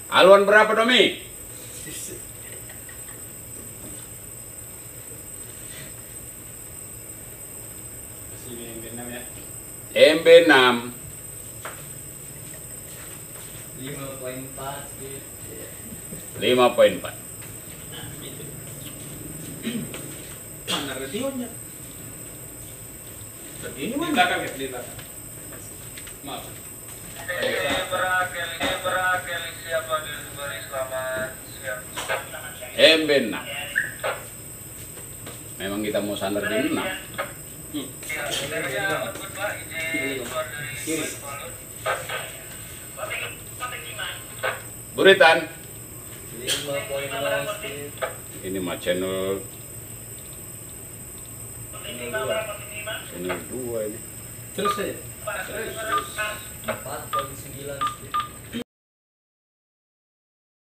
Haluan berapa Domi? MB6 5,4 5,4. Mana radionya? Ini Di mana? belakang ya, di belakang. Maaf. Siapa diberi selamat siang. MB6. Memang kita mau sandar di 6. Ya, dari output Pak, izin keluar dari Kiri. Palu. Buritan. 5,0 speed. Ini mah channel Ini 2 ini. Terus saja. 4,9 speed.